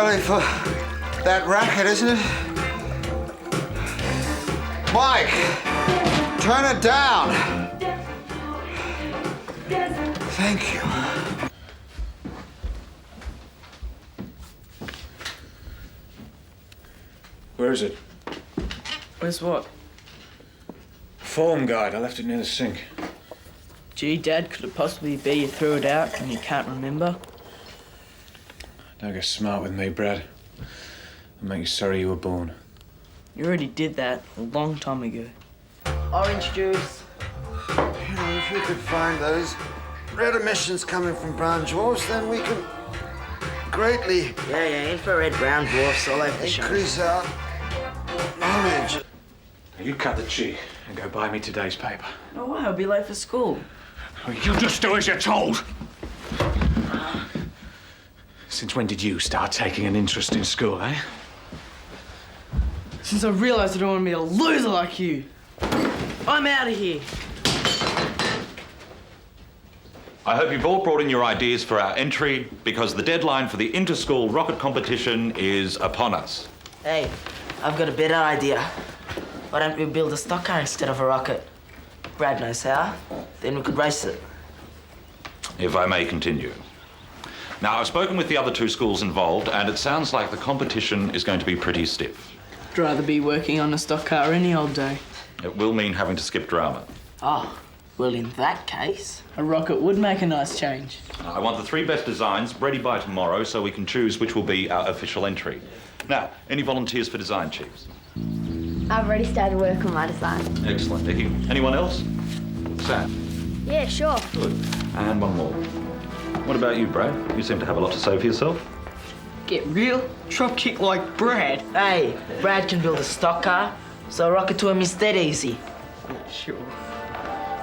early for that racket, isn't it? Mike, turn it down. Thank you. Where is it? Where's what? Form guide. I left it near the sink. Gee, Dad, could it possibly be you threw it out and you can't remember? Don't get smart with me, Brad. I'll make you sorry you were born. You already did that a long time ago. Orange juice. You know, if we could find those red emissions coming from brown dwarfs, then we can greatly Yeah, infrared brown dwarfs all over the show. increase our knowledge. You cut the cheek and go buy me today's paper. No way, I'll be late for school. You just do as you're told. Since when did you start taking an interest in school, eh? Since I realised I don't want to be a loser like you. I'm out of here. I hope you've all brought in your ideas for our entry because the deadline for the interschool rocket competition is upon us. Hey, I've got a better idea. Why don't we build a stock car instead of a rocket? Brad knows how. Then we could race it. If I may continue. Now, I've spoken with the other two schools involved, and it sounds like the competition is going to be pretty stiff. I'd rather be working on a stock car any old day. It will mean having to skip drama. Oh, well, in that case... A rocket would make a nice change. I want the three best designs ready by tomorrow so we can choose which will be our official entry. Now, any volunteers for design, Chiefs? I've already started work on my design. Excellent. Nikki, anyone else? Sam? Yeah, sure. Good. And one more. What about you, Brad? You seem to have a lot to say for yourself. Get real? Drop kick like Brad. Hey, Brad can build a stock car, so a rocket to him is dead easy. Sure.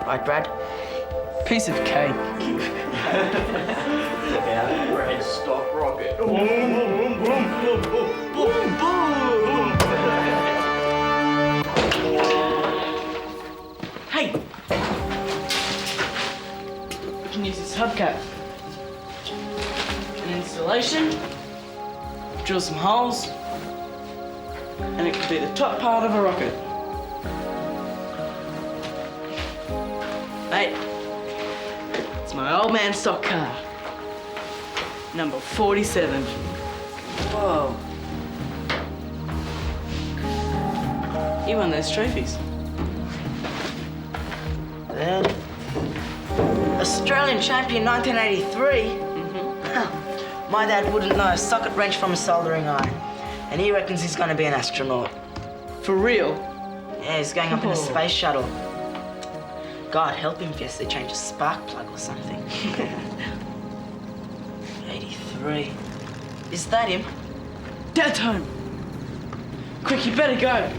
Right, Brad? Piece of cake. Brad, stock rocket. Hey! We can use this hubcap. An installation, drill some holes, and it could be the top part of a rocket. Hey, it's my old man stock car. Number 47. Whoa. You won those trophies. Then... Australian champion 1983? My dad wouldn't know a socket wrench from a soldering iron. And he reckons he's going to be an astronaut. For real? Yeah, he's going up in a space shuttle. God help him if he has to change a spark plug or something. 83. Is that him? Dad's home. Quick, you better go.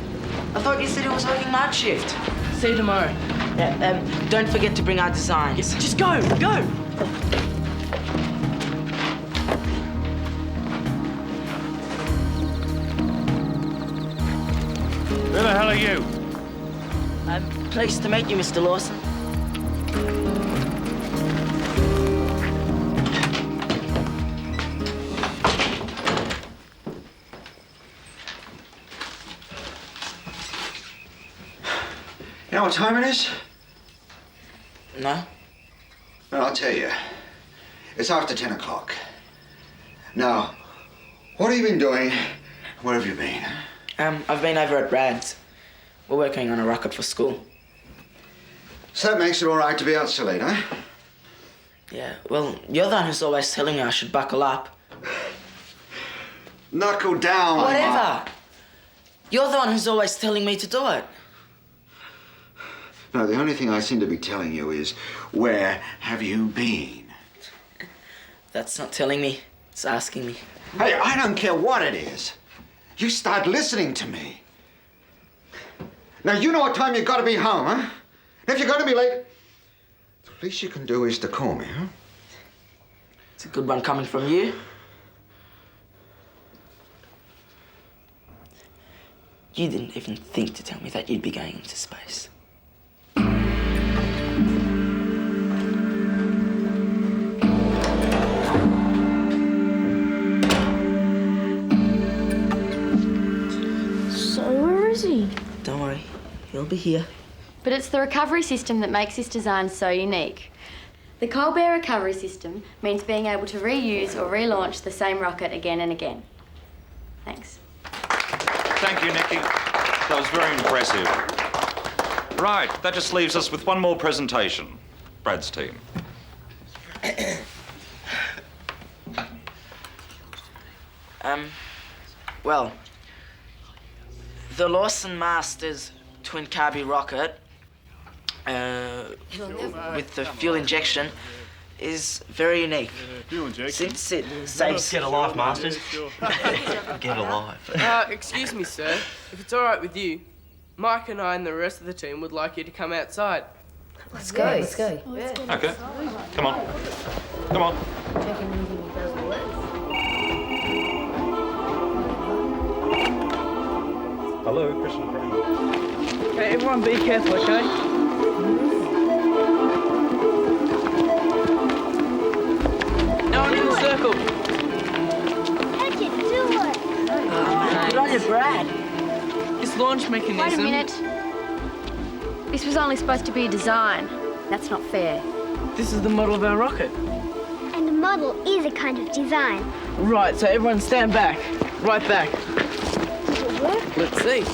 I thought you said he was working night shift. See you tomorrow. Yeah, don't forget to bring our designs. Yes, just go, go. Who the hell are you? I'm pleased to meet you, Mr. Lawson. You know what time it is? No? Well, I'll tell you. It's after 10 o'clock. Now, what have you been doing? Where have you been? I've been over at Brad's. We're working on a rocket for school. So that makes it all right to be out so late, huh? Yeah, well, you're the one who's always telling me I should buckle up. Knuckle down. Whatever. You're the one who's always telling me to do it. No, the only thing I seem to be telling you is, where have you been? That's not telling me. It's asking me. Hey, I don't care what it is. You start listening to me. Now, you know what time you got to be home, huh? And if you're going to be late, the least you can do is to call me, huh? It's a good one coming from you. You didn't even think to tell me that you'd be going into space. be here. But it's the recovery system that makes this design so unique. The coal bear recovery system means being able to reuse or relaunch the same rocket again and again. Thanks. Thank you, Nikki. That was very impressive. Right, that just leaves us with one more presentation. Brad's team. Well, the Lawson Masters twin carby rocket with the fuel injection is very unique. Since it saves... Get alive, Masters. Get alive. Excuse me, sir. If it's all right with you, Mike and I and the rest of the team would like you to come outside. Let's go. Let's go. Okay. Come on. Come on. Hello, Christian Kramer. Okay, everyone be careful, okay? No one in the circle. How'd you do it? Good on you, Brad. This launch mechanism... Wait a minute. This was only supposed to be a design. That's not fair. This is the model of our rocket. And the model is a kind of design. Right, so everyone stand back. Right back. Does it work? Let's see.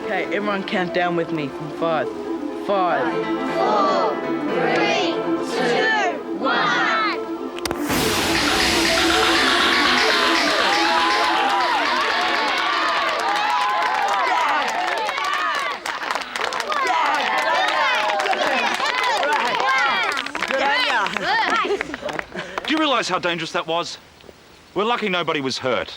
Okay, everyone count down with me from 5. 5. 4, 3, 2, 1. Do you realise how dangerous that was? We're lucky nobody was hurt.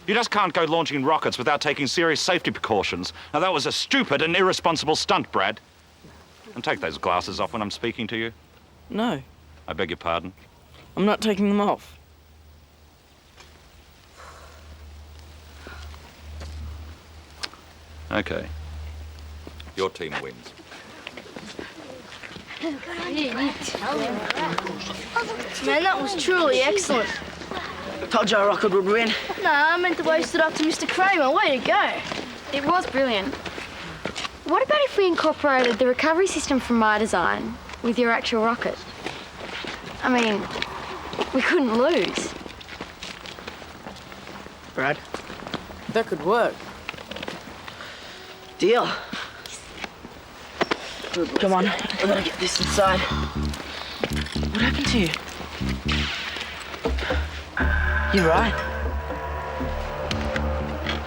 You just can't go launching rockets without taking serious safety precautions. Now, that was a stupid and irresponsible stunt, Brad. And take those glasses off when I'm speaking to you. No, I beg your pardon. I'm not taking them off. Okay. Your team wins. Man, that was truly excellent. Told you our rocket would win. No, I meant the way you stood up to Mr. Kramer. Way to go. It was brilliant. What about if we incorporated the recovery system from my design with your actual rocket? I mean, we couldn't lose. Brad? That could work. Deal. Come on, we're gonna get this inside. What happened to you? You right?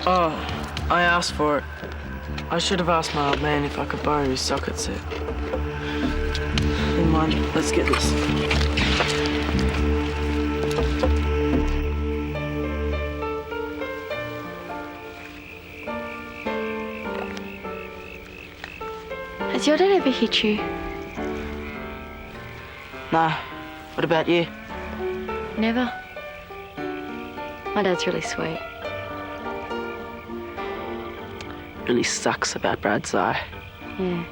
Oh, I asked for it. I should have asked my old man if I could borrow his socket set. Never mind, let's get this. Has your dad ever hit you? Nah. What about you? Never. My dad's really sweet. Really sucks about Brad's eye. Yeah.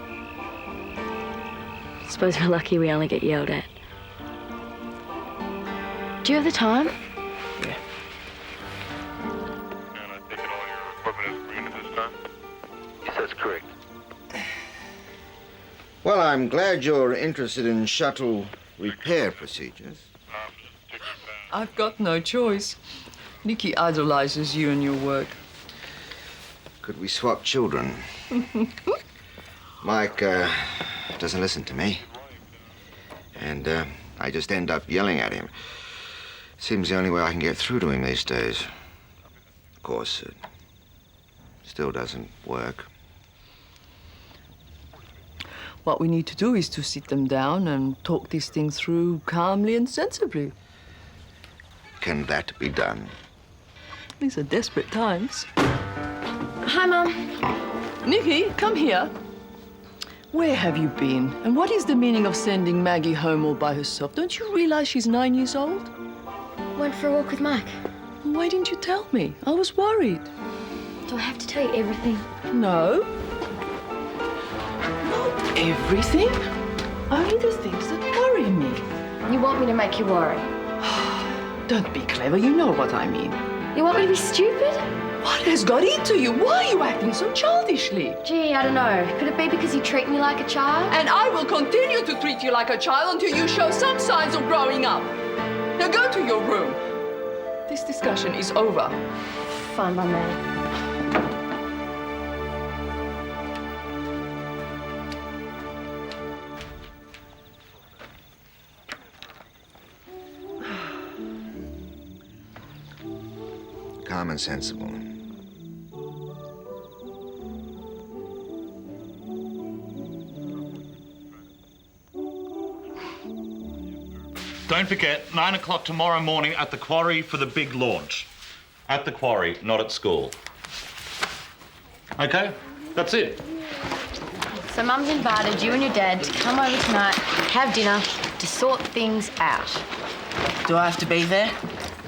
Suppose we're lucky we only get yelled at. Do you have the time? Yeah. And I take it all your equipment is green at this time? Yes, that's correct. Well, I'm glad you're interested in shuttle repair procedures. I've got no choice. Nikki idolizes you and your work. Could we swap children? Mike doesn't listen to me. And I just end up yelling at him. Seems the only way I can get through to him these days. Of course, it still doesn't work. What we need to do is to sit them down and talk these things through calmly and sensibly. Can that be done? These are desperate times. Hi, Mum. Nikki, come here. Where have you been? And what is the meaning of sending Maggie home all by herself? Don't you realize she's 9 years old? Went for a walk with Mike. Why didn't you tell me? I was worried. Do I have to tell you everything? No. Not everything. Only the things that worry me. You want me to make you worry? Don't be clever. You know what I mean. You want me to be stupid? What has got into you? Why are you acting so childishly? Gee, I don't know. Could it be because you treat me like a child? And I will continue to treat you like a child until you show some signs of growing up. Now go to your room. This discussion is over. Fine by me. Calm and sensible. Don't forget, 9 o'clock tomorrow morning at the quarry for the big launch. At the quarry, not at school. Okay? That's it. So Mum's invited you and your dad to come over tonight, have dinner, to sort things out. Do I have to be there?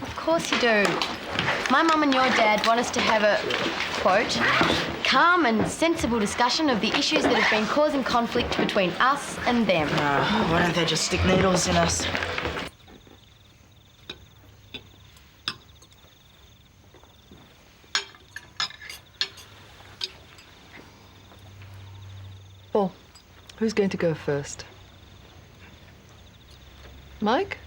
Of course you do. My mum and your dad want us to have a, quote, calm and sensible discussion of the issues that have been causing conflict between us and them. Why don't they just stick needles in us? Well, who's going to go first? Mike?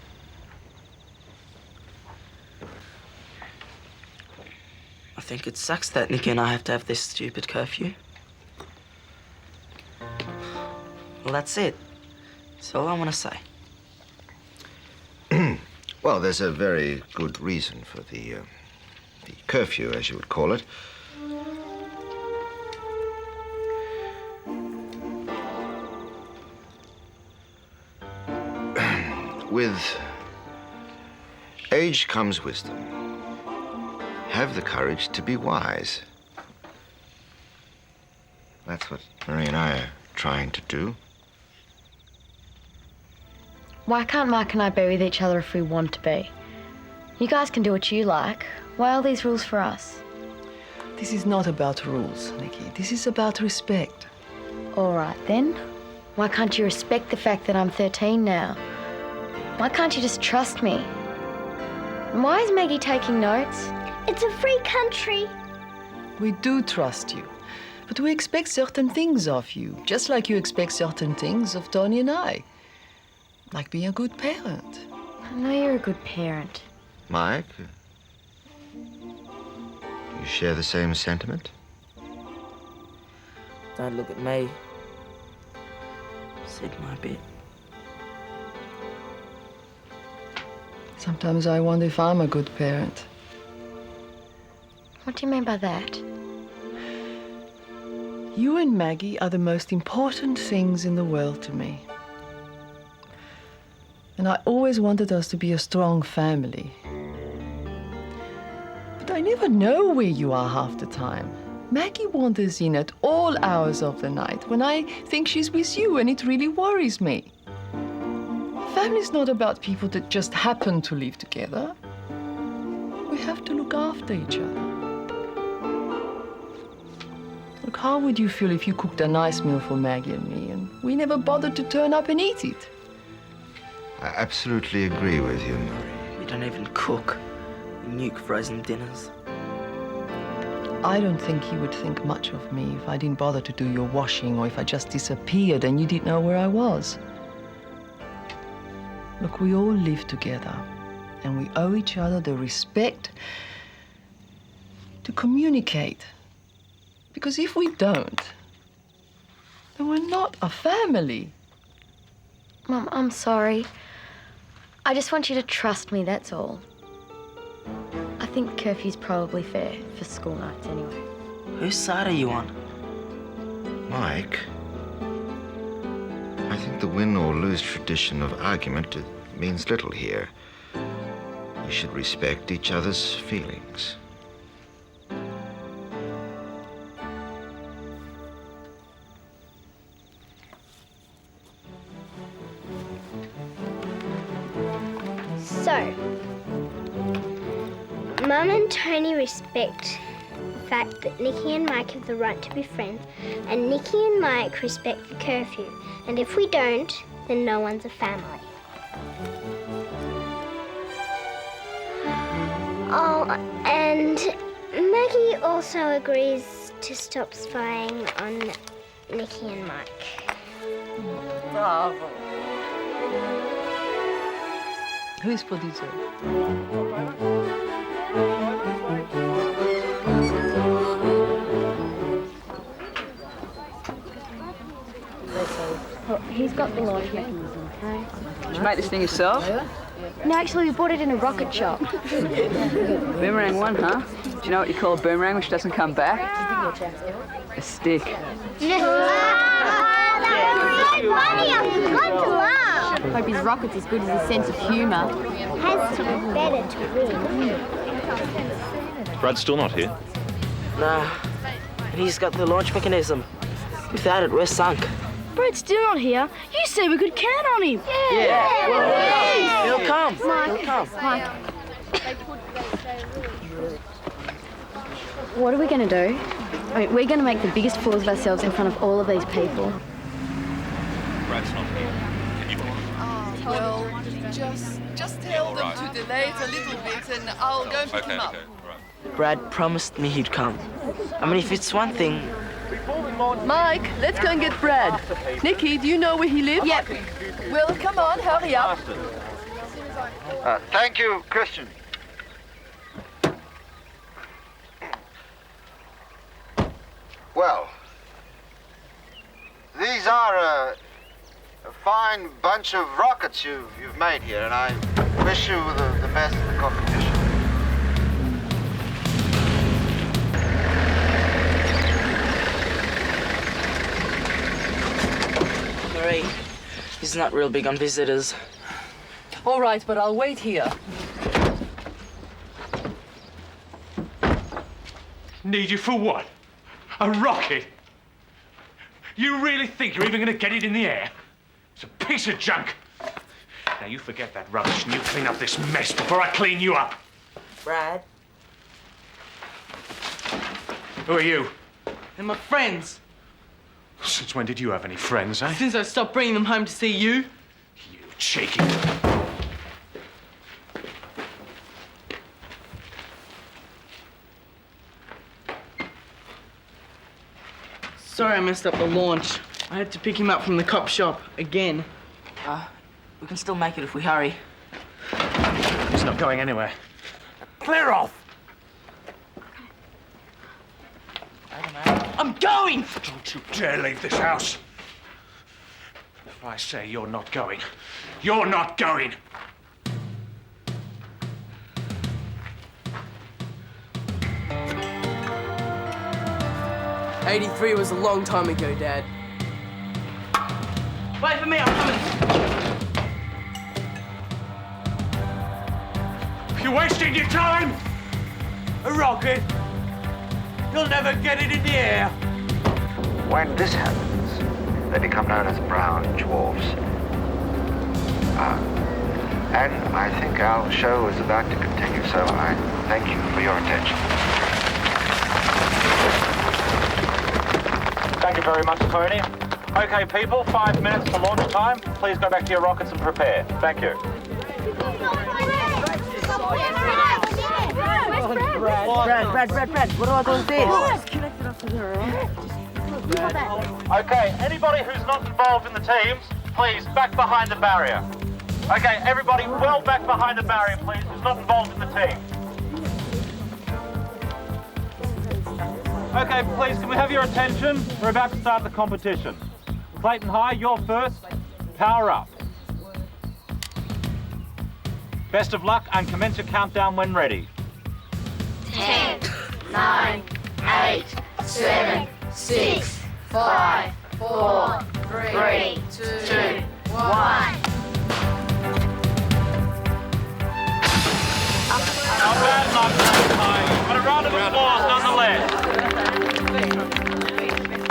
I think it sucks that Nikki and I have to have this stupid curfew. Well, that's it. That's all I want to say. Well, there's a very good reason for the curfew, as you would call it. With age comes wisdom. Have the courage to be wise. That's what Marie and I are trying to do. Why can't Mike and I be with each other if we want to be? You guys can do what you like. Why are these rules for us? This is not about rules, Nikki. This is about respect. All right, then. Why can't you respect the fact that I'm 13 now? Why can't you just trust me? And why is Maggie taking notes? It's a free country. We do trust you, but we expect certain things of you, just like you expect certain things of Tony and I. Like being a good parent. I know you're a good parent. Mike, do you share the same sentiment? Don't look at me. Said my bit. Sometimes I wonder if I'm a good parent. What do you mean by that? You and Maggie are the most important things in the world to me. And I always wanted us to be a strong family. But I never know where you are half the time. Maggie wanders in at all hours of the night when I think she's with you, and it really worries me. Family's not about people that just happen to live together. We have to look after each other. Look, how would you feel if you cooked a nice meal for Maggie and me and we never bothered to turn up and eat it? I absolutely agree with you, Marie. We don't even cook. We nuke frozen dinners. I don't think you would think much of me if I didn't bother to do your washing or if I just disappeared and you didn't know where I was. Look, we all live together and we owe each other the respect to communicate. Because if we don't, then we're not a family. Mum, I'm sorry. I just want you to trust me, that's all. I think curfew's probably fair for school nights anyway. Whose side are you on? Mike, I think the win or lose tradition of argument means little here. You should respect each other's feelings. So, Mum and Tony respect the fact that Nikki and Mike have the right to be friends, and Nikki and Mike respect the curfew. And if we don't, then no one's a family. Oh, and Maggie also agrees to stop spying on Nikki and Mike. Bravo. Who is producer? He's got the launch mechanism, okay? Did you make this thing yourself? No, actually, we bought it in a rocket shop. Boomerang one, huh? Do you know what you call a boomerang which doesn't come back? A stick. That was so funny, I forgot to laugh. Hope his rocket's as good as his sense of humour. Has to be better to win. Brad's still not here. Nah, and he's got the launch mechanism. Without it, we're sunk. Brad's still not here. You said we could count on him. Yeah. He'll come. Mike. He'll come. Mike. What are we going to do? I mean, we're going to make the biggest fools of ourselves in front of all of these people. Brad's not here. Can you... Well, just tell them to delay it a little bit and I'll go and pick him up. Right. Brad promised me he'd come. I mean, if it's one thing... Mike, let's go and get Brad. Nikki, do you know where he lives? Yep. Well, come on, hurry up. Thank you, Christian. Well, these are a fine bunch of rockets you've made here, and I wish you the best in the competition. Marie, he's not real big on visitors. All right, but I'll wait here. Need you for what? A rocket? You really think you're even going to get it in the air? It's a piece of junk. Now you forget that rubbish and you clean up this mess before I clean you up. Brad? Who are you? They're my friends. Since when did you have any friends, eh? Since I stopped bringing them home to see you. You cheeky... Sorry I messed up the launch. I had to pick him up from the cop shop again. We can still make it if we hurry. He's not going anywhere. Clear off! I'm going! Don't you dare leave this house. If I say you're not going, you're not going. '83 was a long time ago, Dad. Wait for me, I'm coming. You're wasting your time! A rocket? You'll never get it in the air. When this happens, they become known as brown dwarfs. And I think our show is about to continue, so I thank you for your attention. Thank you very much, Tony. Okay, people, 5 minutes to launch time. Please go back to your rockets and prepare. Thank you. Brad, what do I do with this? Okay, anybody who's not involved in the teams, please back behind the barrier. Okay, everybody well back behind the barrier, please, who's not involved in the team. Okay, please, can we have your attention? We're about to start the competition. Clayton High, you're first. Power up. Best of luck and commence your countdown when ready. 10, 9, 8, 7, 6, 5, 4, 3, 2, 1. Not bad luck, Clayton High, but a round of applause nonetheless.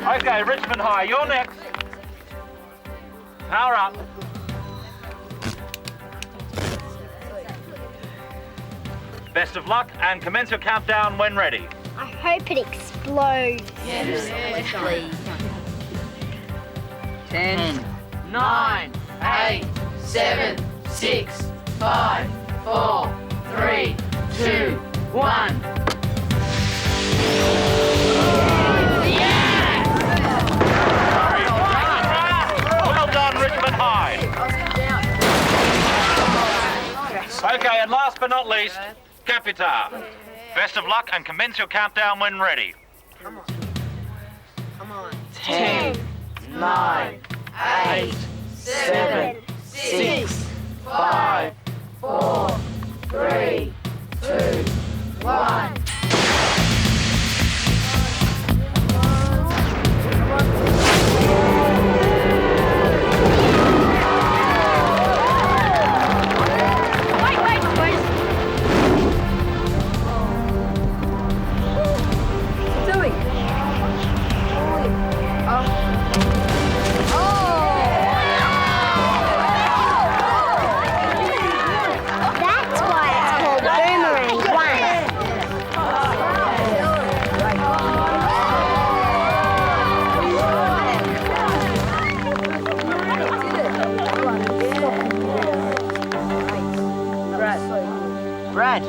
Okay, Richmond High, you're next. Power up. Best of luck and commence your countdown when ready. I hope it explodes. Yes, please. 10, 9, 8, 7, 6, 5, 4, 3, 2, 1. Well done, Richmond High. Okay, and last but not least, Capita. Best of luck and commence your countdown when ready. 10, 9, 8, 7, 6, 5, 4, 3, 2, 1. That's why it's called Boomerang 'Brad.